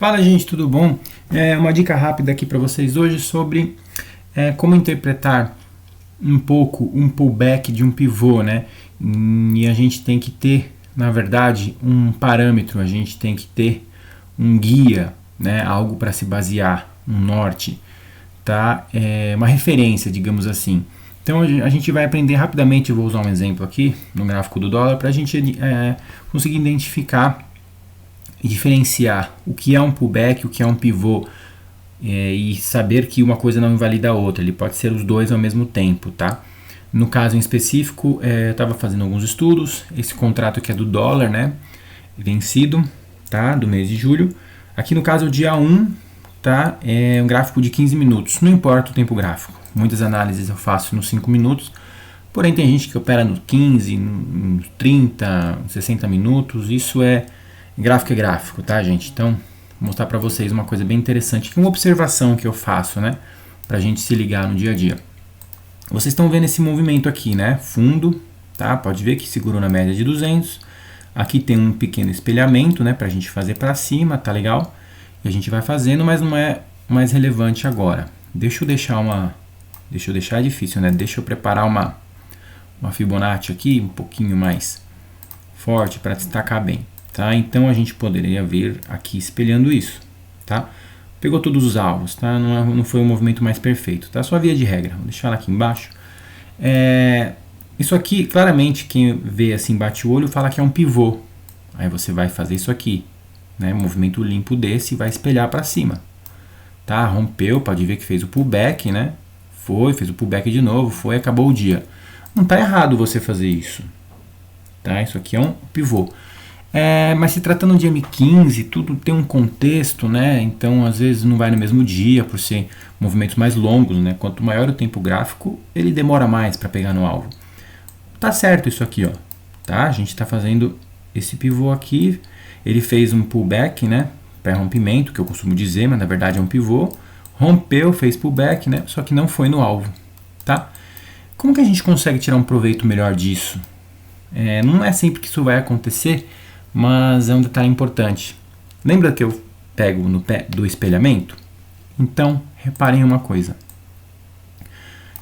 Fala, gente, tudo bom? Uma dica rápida aqui para vocês hoje sobre como interpretar um pouco um pullback de um pivô, né? E a gente tem que ter, na verdade, um parâmetro, a gente tem que ter um guia, né? Algo para se basear, um norte, tá? Uma referência, digamos assim. Então a gente vai aprender rapidamente, eu vou usar um exemplo aqui no gráfico do dólar para a gente conseguir identificar e diferenciar o que é um pullback, o que é um pivô, e saber que uma coisa não invalida a outra. Ele pode ser os dois ao mesmo tempo, tá? No caso em específico, eu estava fazendo alguns estudos. Esse contrato aqui é do dólar, né? Vencido, tá? Do mês de julho. Aqui no caso o dia 1, tá? É um gráfico de 15 minutos. Não importa o tempo gráfico. Muitas análises eu faço nos 5 minutos. Porém tem gente que opera nos 15, nos 30, 60 minutos. Isso gráfico é gráfico, tá, gente? Então, vou mostrar para vocês uma coisa bem interessante, que é uma observação que eu faço, né? Pra gente se ligar no dia a dia. Vocês estão vendo esse movimento aqui, né? Fundo, tá? Pode ver que segurou na média de 200. Aqui tem um pequeno espelhamento, né? Pra gente fazer para cima, tá legal? E a gente vai fazendo, mas não é mais relevante agora. Deixa eu deixar é difícil, né? Deixa eu preparar uma Fibonacci aqui, um pouquinho mais forte para destacar bem. Tá? Então a gente poderia ver aqui espelhando isso, tá? Pegou todos os alvos, tá? Não foi o movimento mais perfeito, tá? Só via de regra. Vou deixar ela aqui embaixo. Isso aqui, claramente, quem vê assim, bate o olho, fala que é um pivô. Aí você vai fazer isso aqui, né? Movimento limpo desse e vai espelhar para cima, tá? Rompeu, pode ver que fez o pullback, né? Fez o pullback de novo, acabou o dia. Não tá errado você fazer isso, tá? Isso aqui é um pivô. Mas se tratando de M15, tudo tem um contexto, né? Então às vezes não vai no mesmo dia, por ser movimentos mais longos, né? Quanto maior o tempo gráfico, ele demora mais para pegar no alvo. Tá certo isso aqui, ó, tá? A gente está fazendo esse pivô aqui, ele fez um pullback, né? Pré-rompimento, que eu costumo dizer, mas na verdade é um pivô. Rompeu, fez pullback, né? Só que não foi no alvo, tá? Como que a gente consegue tirar um proveito melhor disso? Não é sempre que isso vai acontecer, mas é um detalhe importante. Lembra que eu pego no pé do espelhamento? Então, reparem uma coisa.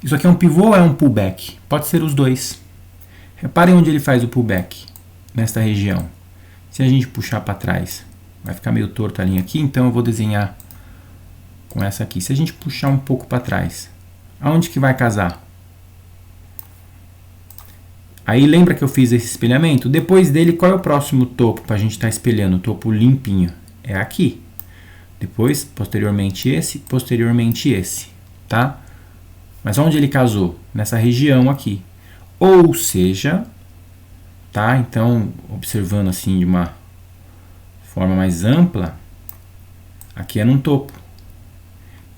Isso aqui é um pivô ou é um pullback? Pode ser os dois. Reparem onde ele faz o pullback, nesta região. Se a gente puxar para trás, vai ficar meio torto a linha aqui, então eu vou desenhar com essa aqui. Se a gente puxar um pouco para trás, aonde que vai casar? Aí lembra que eu fiz esse espelhamento? Depois dele, qual é o próximo topo para a gente estar espelhando? O topo limpinho. É aqui. Depois, posteriormente esse, tá? Mas onde ele casou? Nessa região aqui. Ou seja, tá? Então, observando assim de uma forma mais ampla, aqui é num topo.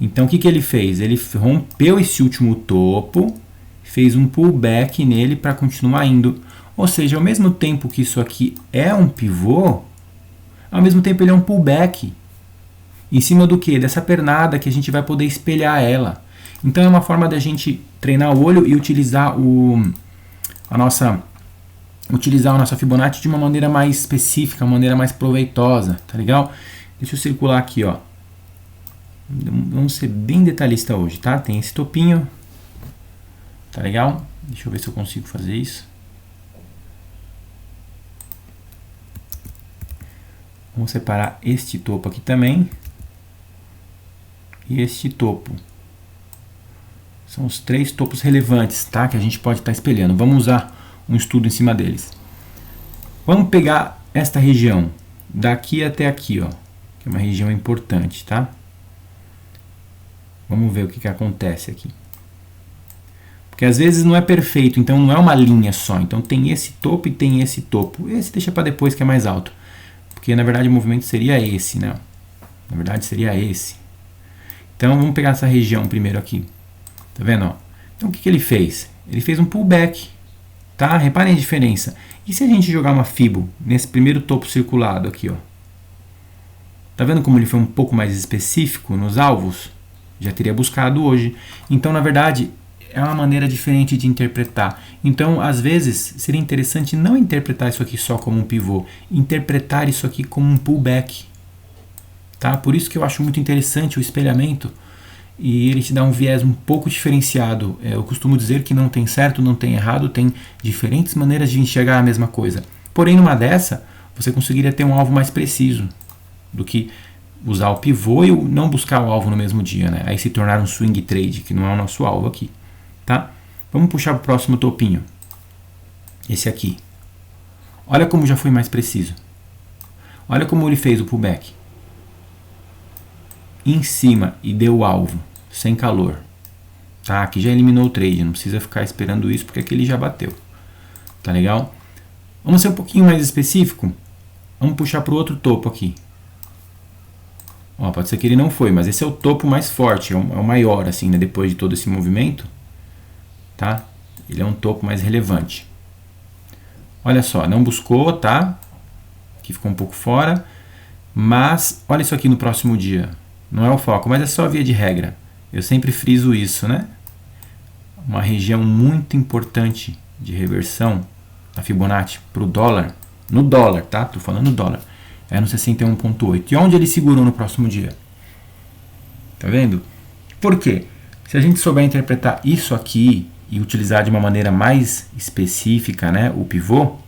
Então, o que ele fez? Ele rompeu esse último topo, fez um pullback nele para continuar indo. Ou seja, ao mesmo tempo que isso aqui é um pivô, ao mesmo tempo ele é um pullback. Em cima do que? Dessa pernada que a gente vai poder espelhar ela. Então é uma forma da gente treinar o olho e utilizar a nossa Fibonacci de uma maneira mais específica, uma maneira mais proveitosa, tá legal? Deixa eu circular aqui, ó. Vamos ser bem detalhista hoje, tá? Tem esse topinho. Tá legal? Deixa eu ver se eu consigo fazer isso. Vamos separar este topo aqui também. E este topo. São os 3 topos relevantes, tá? Que a gente pode estar espelhando. Vamos usar um estudo em cima deles. Vamos pegar esta região. Daqui até aqui, ó. Que é uma região importante, tá? Vamos ver o que acontece aqui. Porque às vezes não é perfeito, então não é uma linha só. Então tem esse topo e tem esse topo. Esse deixa para depois que é mais alto. Porque na verdade o movimento seria esse, né? Na verdade seria esse. Então vamos pegar essa região primeiro aqui. Tá vendo? Ó? Então o que ele fez? Ele fez um pullback. Tá? Reparem a diferença. E se a gente jogar uma Fibo nesse primeiro topo circulado aqui, ó? Tá vendo como ele foi um pouco mais específico nos alvos? Já teria buscado hoje. Então na verdade é uma maneira diferente de interpretar. Então, às vezes, seria interessante não interpretar isso aqui só como um pivô, interpretar isso aqui como um pullback. tá? Por isso que eu acho muito interessante o espelhamento e ele te dá um viés um pouco diferenciado. Eu costumo dizer que não tem certo, não tem errado, tem diferentes maneiras de enxergar a mesma coisa. Porém, numa dessa, você conseguiria ter um alvo mais preciso do que usar o pivô e não buscar o alvo no mesmo dia, né? Aí se tornar um swing trade, que não é o nosso alvo aqui, tá? Vamos puxar para o próximo topinho. Esse aqui. Olha como já foi mais preciso. Olha como ele fez o pullback. Em cima e deu o alvo, sem calor. Tá? Aqui já eliminou o trade, não precisa ficar esperando isso porque aqui ele já bateu. Tá legal? Vamos ser um pouquinho mais específico. Vamos puxar para o outro topo aqui. Ó, pode ser que ele não foi, mas esse é o topo mais forte, é o maior, assim, né, depois de todo esse movimento. Tá? Ele é um topo mais relevante. Olha só, não buscou, tá? Aqui ficou um pouco fora. Mas, olha isso aqui no próximo dia. Não é o foco, mas é só via de regra. Eu sempre friso isso, né? Uma região muito importante de reversão da Fibonacci para o dólar. No dólar, tá? Tô falando dólar. É no 61,8. E onde ele segurou no próximo dia? Tá vendo? Por quê? Se a gente souber interpretar isso aqui e utilizar de uma maneira mais específica, né, o pivô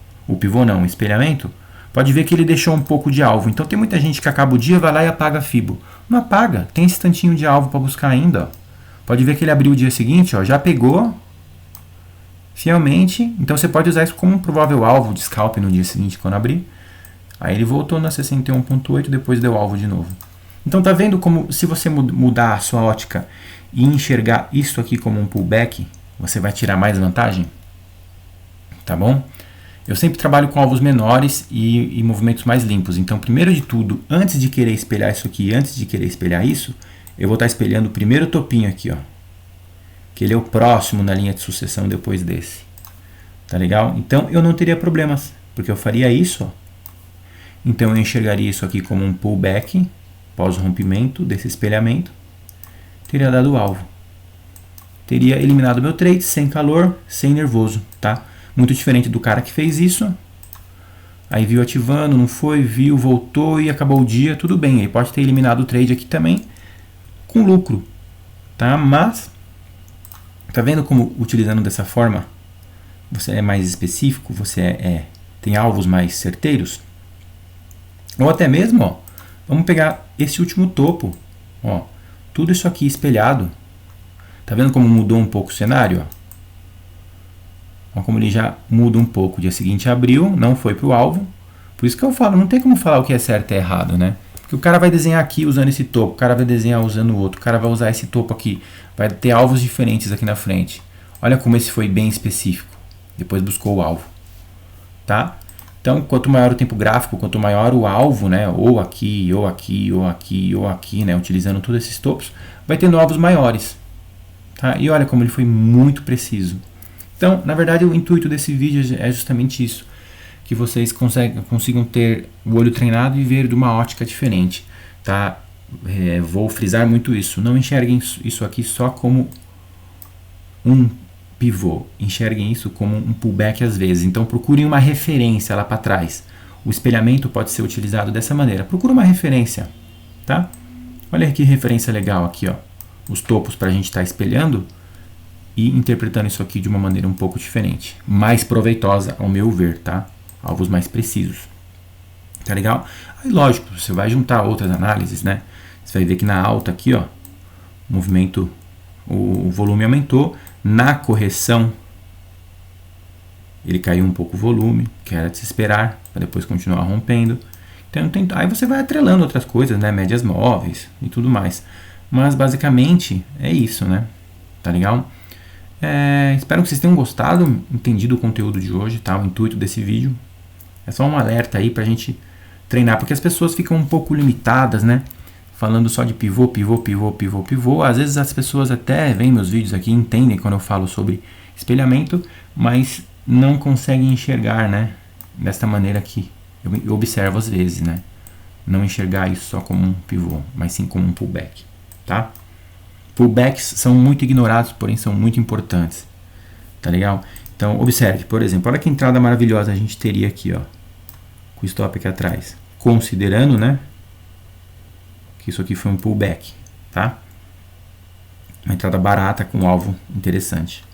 não, o espelhamento, pode ver que ele deixou um pouco de alvo. Então tem muita gente que acaba o dia, vai lá e apaga a Fibo. Não apaga, tem esse tantinho de alvo para buscar ainda. Ó. Pode ver que ele abriu o dia seguinte, ó, já pegou fielmente. Então você pode usar isso como um provável alvo de scalp no dia seguinte quando abrir. Aí ele voltou na 61,8 e depois deu alvo de novo. Então tá vendo como se você mudar a sua ótica e enxergar isso aqui como um pullback, você vai tirar mais vantagem? Tá bom? Eu sempre trabalho com alvos menores e movimentos mais limpos. Então, primeiro de tudo, antes de querer espelhar isso aqui, antes de querer espelhar isso, eu vou estar espelhando o primeiro topinho aqui, ó. Que ele é o próximo na linha de sucessão depois desse. Tá legal? Então, eu não teria problemas, porque eu faria isso, ó. Então, eu enxergaria isso aqui como um pullback, pós-rompimento desse espelhamento. Teria dado alvo. Teria eliminado meu trade sem calor, sem nervoso, tá? Muito diferente do cara que fez isso. Aí viu ativando, não foi, viu, voltou e acabou o dia, tudo bem. Ele pode ter eliminado o trade aqui também com lucro, tá? Mas, tá vendo como utilizando dessa forma você é mais específico, você tem alvos mais certeiros? Ou até mesmo, ó, vamos pegar esse último topo, ó, tudo isso aqui espelhado. Tá vendo como mudou um pouco o cenário? Ó, como ele já muda um pouco. O dia seguinte abriu, não foi para o alvo. Por isso que eu falo, não tem como falar o que é certo e errado, né? Porque o cara vai desenhar aqui usando esse topo, o cara vai desenhar usando o outro, o cara vai usar esse topo aqui. Vai ter alvos diferentes aqui na frente. Olha como esse foi bem específico. Depois buscou o alvo. Tá? Então, quanto maior o tempo gráfico, quanto maior o alvo, né? Ou aqui, ou aqui, ou aqui, ou aqui, né? Utilizando todos esses topos, vai tendo alvos maiores. Tá? E olha como ele foi muito preciso. Então, na verdade, o intuito desse vídeo é justamente isso. Que vocês consigam ter o olho treinado e ver de uma ótica diferente. Tá? Vou frisar muito isso. Não enxerguem isso aqui só como um pivô. Enxerguem isso como um pullback às vezes. Então, procurem uma referência lá para trás. O espelhamento pode ser utilizado dessa maneira. Procura uma referência. Tá? Olha que referência legal aqui, ó. Os topos para a gente estar espelhando e interpretando isso aqui de uma maneira um pouco diferente, mais proveitosa ao meu ver, tá? Alvos mais precisos, tá legal? Aí lógico, você vai juntar outras análises, né? Você vai ver que na alta aqui, ó, o movimento, o volume aumentou, na correção ele caiu um pouco o volume, que era de se esperar, para depois continuar rompendo. Então aí você vai atrelando outras coisas, né? Médias móveis e tudo mais. Mas basicamente é isso, né? Tá legal? Espero que vocês tenham gostado, entendido o conteúdo de hoje, tá? O intuito desse vídeo. É só um alerta aí pra gente treinar, porque as pessoas ficam um pouco limitadas, né? Falando só de pivô, pivô, pivô, pivô, pivô. Às vezes as pessoas até veem meus vídeos aqui, entendem quando eu falo sobre espelhamento, mas não conseguem enxergar, né? Desta maneira que eu observo às vezes, né? Não enxergar isso só como um pivô, mas sim como um pullback. Tá? Pullbacks são muito ignorados, porém são muito importantes. Tá legal? Então, observe, por exemplo, olha que entrada maravilhosa a gente teria aqui, ó, com o stop aqui atrás. Considerando, né, que isso aqui foi um pullback, tá? Uma entrada barata com um alvo interessante.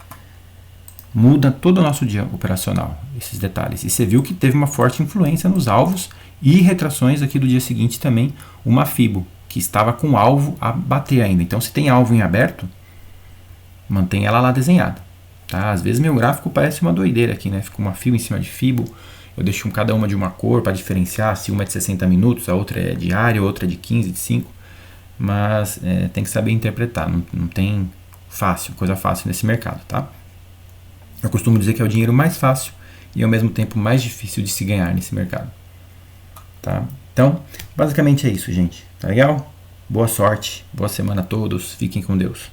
Muda todo o nosso dia operacional, esses detalhes. E você viu que teve uma forte influência nos alvos e retrações aqui do dia seguinte também, uma FIBO, que estava com alvo a bater ainda. Então, se tem alvo em aberto, mantém ela lá desenhada. Tá? Às vezes meu gráfico parece uma doideira aqui, né? Fica uma FIBO em cima de FIBO. Eu deixo cada uma de uma cor para diferenciar, se uma é de 60 minutos, a outra é diária, a outra é de 15, de 5. Mas tem que saber interpretar, não tem coisa fácil nesse mercado, tá? Eu costumo dizer que é o dinheiro mais fácil e ao mesmo tempo mais difícil de se ganhar nesse mercado. Tá? Então, basicamente é isso, gente. Tá legal? Boa sorte, boa semana a todos. Fiquem com Deus.